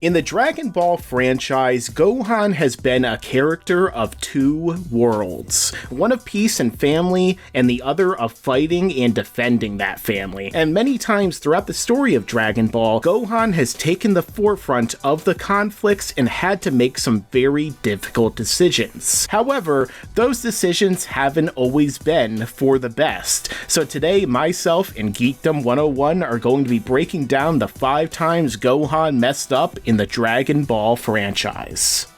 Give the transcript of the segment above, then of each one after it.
In the Dragon Ball franchise, Gohan has been a character of two worlds. One of peace and family, and the other of fighting and defending that family. And many times throughout the story of Dragon Ball, Gohan has taken the forefront of the conflicts and had to make some very difficult decisions. However, those decisions haven't always been for the best. So today, myself and Geekdom 101 are going to be breaking down the 5 times Gohan messed up in the Dragon Ball franchise.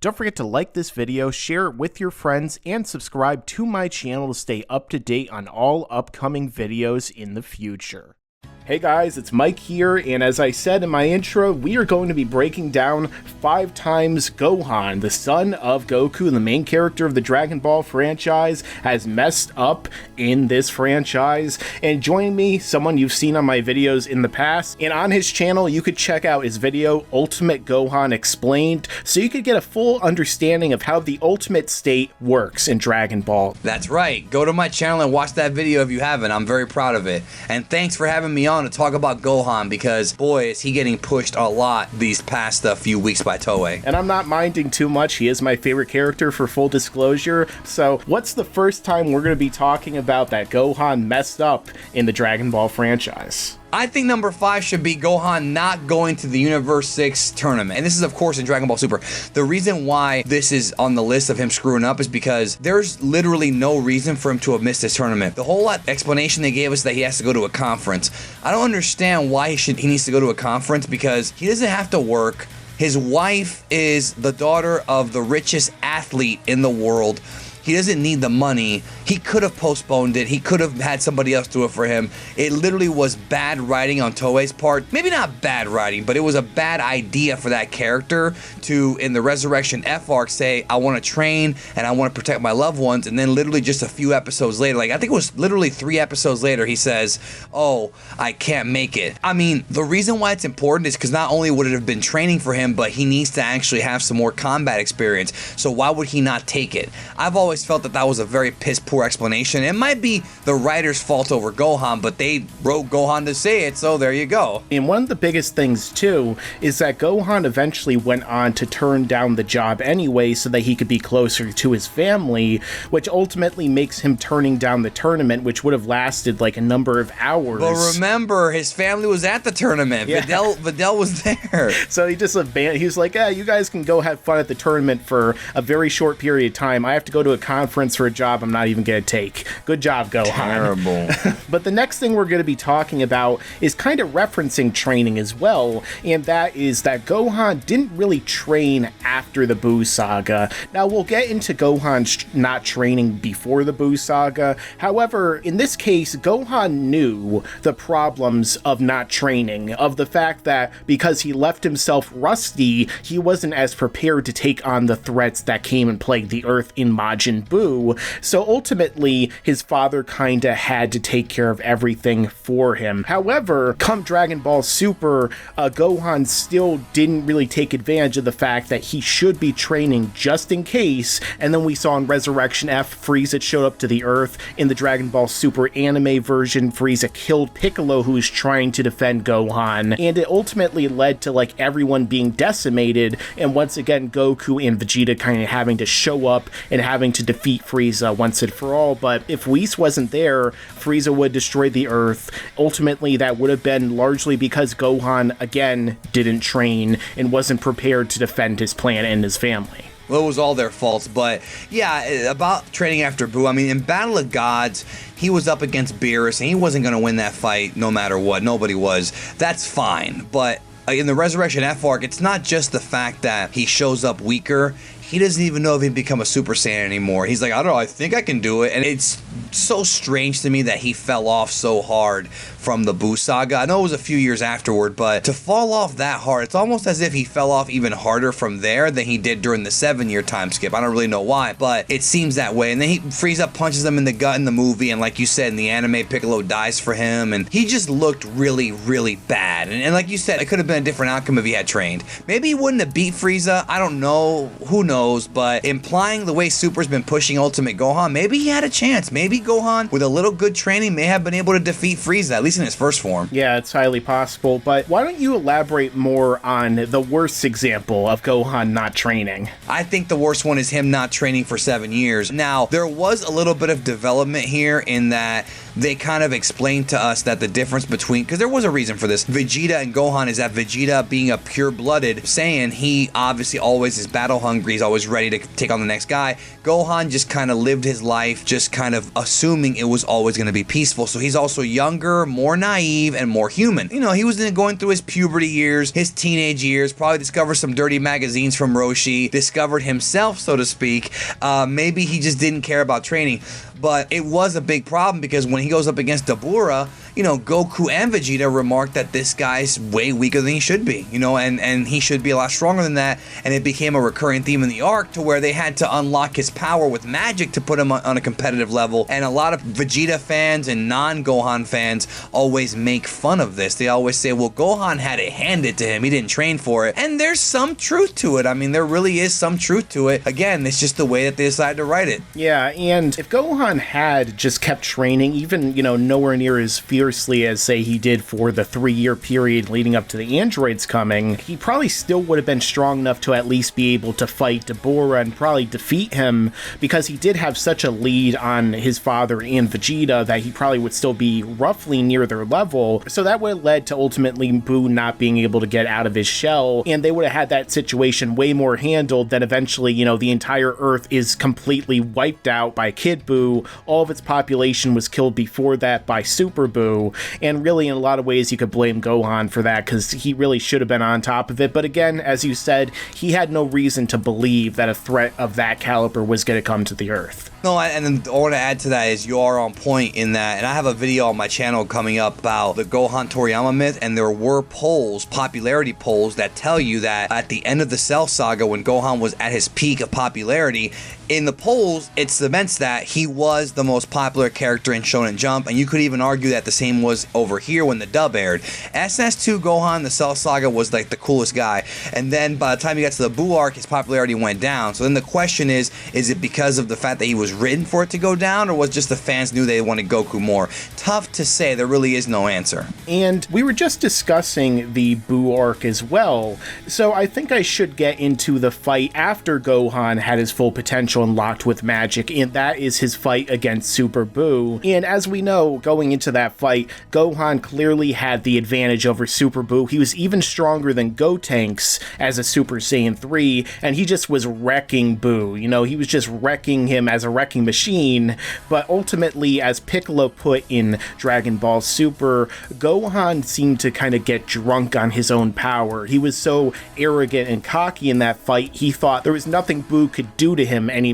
Don't forget to like this video, share it with your friends, and subscribe to my channel to stay up to date on all upcoming videos in the future. Hey guys, it's Mike here, and as I said in my intro, we are going to be breaking down 5 times Gohan, the son of Goku, the main character of the Dragon Ball franchise, has messed up in this franchise. And join me, someone you've seen on my videos in the past, and on his channel you could check out his video, Ultimate Gohan Explained, so you could get a full understanding of how the ultimate state works in Dragon Ball. That's right, go to my channel and watch that video if you haven't. I'm very proud of it. And thanks for having me on to talk about Gohan, because boy is he getting pushed a lot these past few weeks by Toei. And I'm not minding too much, he is my favorite character for full disclosure. So what's the first time we're going to be talking about that Gohan messed up in the Dragon Ball franchise? I think number 5 should be Gohan not going to the Universe 6 tournament. And this is, of course, in Dragon Ball Super. The reason why this is on the list of him screwing up is because there's literally no reason for him to have missed this tournament. The whole explanation they gave us that he has to go to a conference. I don't understand why he needs to go to a conference, because he doesn't have to work. His wife is the daughter of the richest athlete in the world. He doesn't need the money. He could have postponed it. He could have had somebody else do it for him. It literally was bad writing on Toei's part. Maybe not bad writing, but it was a bad idea for that character to, in the Resurrection F arc, say, I want to train and I want to protect my loved ones. And then literally just a few episodes later, like I think it was literally 3 episodes later, he says, oh, I can't make it. I mean, the reason why it's important is because not only would it have been training for him, but he needs to actually have some more combat experience. So why would he not take it? I've always felt that that was a very piss poor explanation. It might be the writer's fault over Gohan, but they wrote Gohan to say it, so there you go. And one of the biggest things too is that Gohan eventually went on to turn down the job anyway so that he could be closer to his family, which ultimately makes him turning down the tournament, which would have lasted like a number of hours. But remember, his family was at the tournament. Yeah. Videl was there. So he just abandoned. He was like, you guys can go have fun at the tournament for a very short period of time. I have to go to a conference for a job I'm not even going to take. Good job, Gohan. Terrible. But the next thing we're going to be talking about is kind of referencing training as well, and that is that Gohan didn't really train after the Buu Saga. Now, we'll get into Gohan not training before the Buu Saga. However, in this case, Gohan knew the problems of not training, of the fact that because he left himself rusty, he wasn't as prepared to take on the threats that came and plagued the Earth in Majin Buu. So ultimately, his father kinda had to take care of everything for him. However, come Dragon Ball Super, Gohan still didn't really take advantage of the fact that he should be training just in case, and then we saw in Resurrection F, Frieza showed up to the Earth. In the Dragon Ball Super anime version, Frieza killed Piccolo, who was trying to defend Gohan, and it ultimately led to like everyone being decimated, and once again Goku and Vegeta kind of having to show up and having to defeat Frieza once and for all. But if Whis wasn't there, Frieza would destroy the Earth. Ultimately, that would have been largely because Gohan, again, didn't train and wasn't prepared to defend his planet and his family. Well, it was all their faults, but yeah, about training after Buu, I mean, in Battle of Gods, he was up against Beerus, and he wasn't going to win that fight no matter what. Nobody was. That's fine, but in the Resurrection F arc, it's not just the fact that he shows up weaker. He doesn't even know if he can become a Super Saiyan anymore. He's like, I don't know, I think I can do it. And it's so strange to me that he fell off so hard from the Buu Saga. I know it was a few years afterward, but to fall off that hard, it's almost as if he fell off even harder from there than he did during the 7-year time skip. I don't really know why, but it seems that way. And then he Frieza punches him in the gut in the movie, and like you said, in the anime, Piccolo dies for him, and he just looked really, really bad. And like you said, it could have been a different outcome if he had trained. Maybe he wouldn't have beat Frieza. I don't know. Who knows? knows? But implying the way Super's been pushing Ultimate Gohan, maybe he had a chance. Maybe Gohan, with a little good training, may have been able to defeat Frieza, at least in his first form. Yeah, it's highly possible, but why don't you elaborate more on the worst example of Gohan not training? I think the worst one is him not training for 7 years. Now, there was a little bit of development here in that they kind of explained to us that the difference between, because there was a reason for this, Vegeta and Gohan, is that Vegeta, being a pure-blooded Saiyan, he obviously always is battle hungry, he's always ready to take on the next guy. Gohan just kind of lived his life just kind of assuming it was always going to be peaceful. So he's also younger, more naive, and more human. You know, he was going through his puberty years, his teenage years, probably discovered some dirty magazines from Roshi, discovered himself, so to speak. Maybe he just didn't care about training. But it was a big problem because when he goes up against Dabura, you know, Goku and Vegeta remarked that this guy's way weaker than he should be, you know, and he should be a lot stronger than that. And it became a recurring theme in the arc to where they had to unlock his power with magic to put him on a competitive level. And a lot of Vegeta fans and non-Gohan fans always make fun of this. They always say, well, Gohan had it handed to him. He didn't train for it. And there's some truth to it. I mean, there really is some truth to it. Again, it's just the way that they decided to write it. Yeah, and if Gohan had just kept training, even, you know, nowhere near as fiercely as, say, he did for the 3-year period leading up to the androids coming, he probably still would have been strong enough to at least be able to fight Dabura and probably defeat him, because he did have such a lead on his father and Vegeta that he probably would still be roughly near their level. So that would have led to ultimately Buu not being able to get out of his shell, and they would have had that situation way more handled than eventually, you know, the entire Earth is completely wiped out by Kid Buu. All of its population was killed before that by Super Buu, and really in a lot of ways you could blame Gohan for that because he really should have been on top of it. But again, as you said, he had no reason to believe that a threat of that caliber was going to come to the Earth. No, and then I want to add to that is you are on point in that, and I have a video on my channel coming up about the Gohan Toriyama myth, and there were polls, popularity polls, that tell you that at the end of the Cell Saga, when Gohan was at his peak of popularity, in the polls, it cements that he was the most popular character in Shonen Jump, and you could even argue that the same was over here when the dub aired. SS2 Gohan, the Cell Saga, was like the coolest guy, and then by the time he got to the Buu arc, his popularity went down. So then the question is it because of the fact that he was written for it to go down, or was just the fans knew they wanted Goku more? Tough to say. There really is no answer. And we were just discussing the Buu arc as well, so I think I should get into the fight after Gohan had his full potential unlocked with magic, and that is his fight against Super Buu. And as we know, going into that fight, Gohan clearly had the advantage over Super Buu. He was even stronger than Gotenks as a Super Saiyan 3, and he just was wrecking Buu. You know, he was just wrecking him as a wrecking machine. But ultimately, as Piccolo put in Dragon Ball Super, Gohan seemed to kind of get drunk on his own power. He was so arrogant and cocky in that fight, he thought there was nothing Buu could do to him anymore.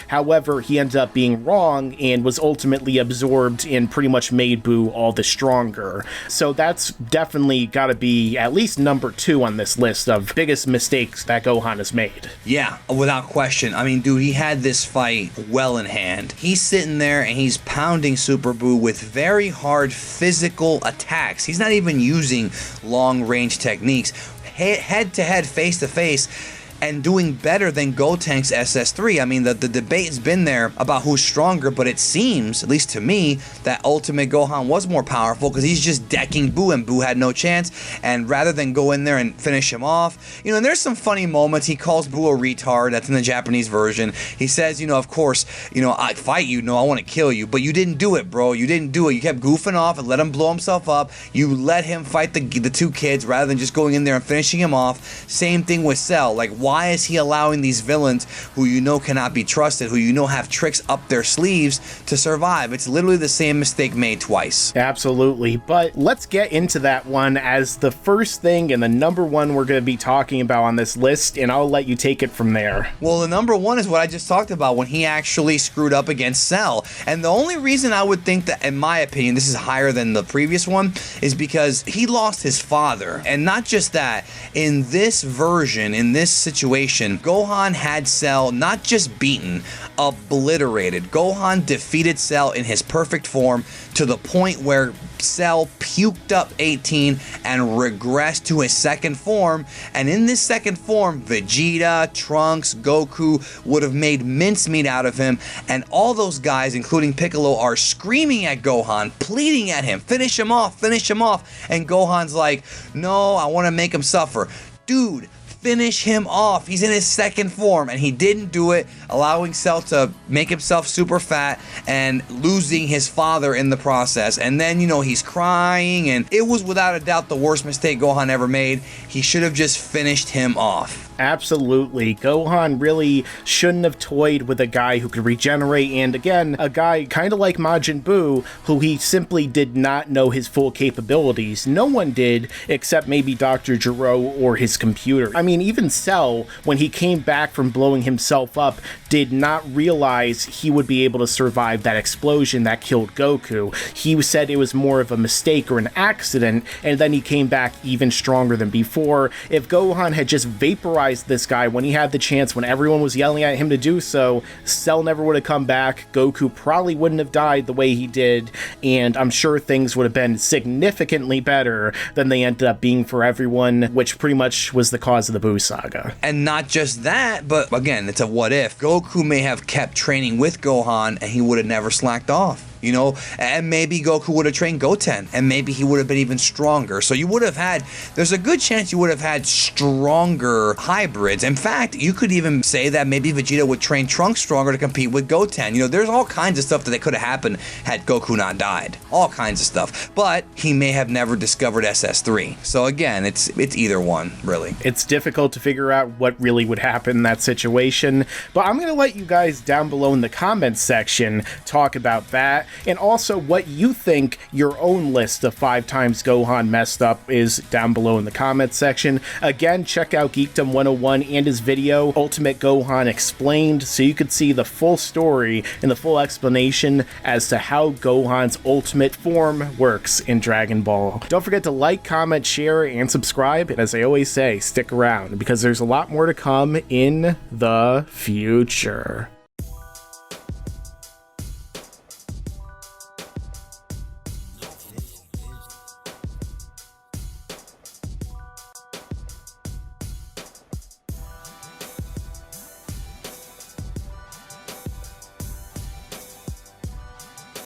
However, he ended up being wrong and was ultimately absorbed and pretty much made Buu all the stronger. So that's definitely got to be at least number 2 on this list of biggest mistakes that Gohan has made. Yeah, without question. I mean, dude, he had this fight well in hand. He's sitting there and he's pounding Super Buu with very hard physical attacks. He's not even using long-range techniques. Head-to-head, face-to-face, and doing better than Gotenks SS3. I mean, the debate's been there about who's stronger, but it seems, at least to me, that Ultimate Gohan was more powerful because he's just decking Buu, and Buu had no chance. And rather than go in there and finish him off, you know, and there's some funny moments. He calls Buu a retard. That's in the Japanese version. He says, you know, of course, you know, I fight you. No, I want to kill you. But you didn't do it, bro. You didn't do it. You kept goofing off and let him blow himself up. You let him fight the 2 kids rather than just going in there and finishing him off. Same thing with Cell. Like, why is he allowing these villains who you know cannot be trusted, who you know have tricks up their sleeves to survive? It's literally the same mistake made twice. Absolutely, but let's get into that one as the first thing and the number 1 we're going to be talking about on this list, and I'll let you take it from there. Well, the number 1 is what I just talked about, when he actually screwed up against Cell. And the only reason I would think that, in my opinion, this is higher than the previous one, is because he lost his father. And not just that, in this version, in this situation, situation, Gohan had Cell not just beaten, obliterated. Gohan defeated Cell in his perfect form to the point where Cell puked up 18 and regressed to his second form. And in this second form, Vegeta, Trunks, Goku would have made mincemeat out of him. And all those guys, including Piccolo, are screaming at Gohan, pleading at him, finish him off, finish him off. And Gohan's like, no, I want to make him suffer. Dude, finish him off. He's in his second form, and he didn't do it, allowing Cell to make himself super fat and losing his father in the process. And then, you know, he's crying, and it was without a doubt the worst mistake Gohan ever made. He should have just finished him off. Absolutely. Gohan really shouldn't have toyed with a guy who could regenerate, and again, a guy kind of like Majin Buu, who he simply did not know his full capabilities. No one did, except maybe Dr. Gero or his computer. I mean, even Cell, when he came back from blowing himself up, did not realize he would be able to survive that explosion that killed Goku. He said it was more of a mistake or an accident, and then he came back even stronger than before. If Gohan had just vaporized this guy when he had the chance, when everyone was yelling at him to do so, Cell never would have come back, Goku probably wouldn't have died the way he did, and I'm sure things would have been significantly better than they ended up being for everyone, which pretty much was the cause of the Buu saga. And not just that, but again, it's a what if. Goku may have kept training with Gohan and he would have never slacked off. You know, and maybe Goku would have trained Goten, and maybe he would have been even stronger. So you would have had, there's a good chance you would have had stronger hybrids. In fact, you could even say that maybe Vegeta would train Trunks stronger to compete with Goten. You know, there's all kinds of stuff that could have happened had Goku not died. All kinds of stuff. But he may have never discovered SS3. So again, it's either one, really. It's difficult to figure out what really would happen in that situation, but I'm going to let you guys down below in the comments section talk about that. And also what you think your own list of 5 times Gohan messed up is down below in the comments section. Again, check out Geekdom 101 and his video, Ultimate Gohan Explained, so you could see the full story and the full explanation as to how Gohan's ultimate form works in Dragon Ball. Don't forget to like, comment, share, and subscribe. And as I always say, stick around, because there's a lot more to come in the future.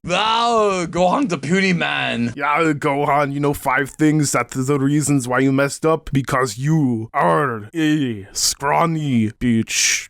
Oh, Gohan's a beauty man. Yeah, Gohan, you know 5 things that the reasons why you messed up? Because you are a scrawny bitch.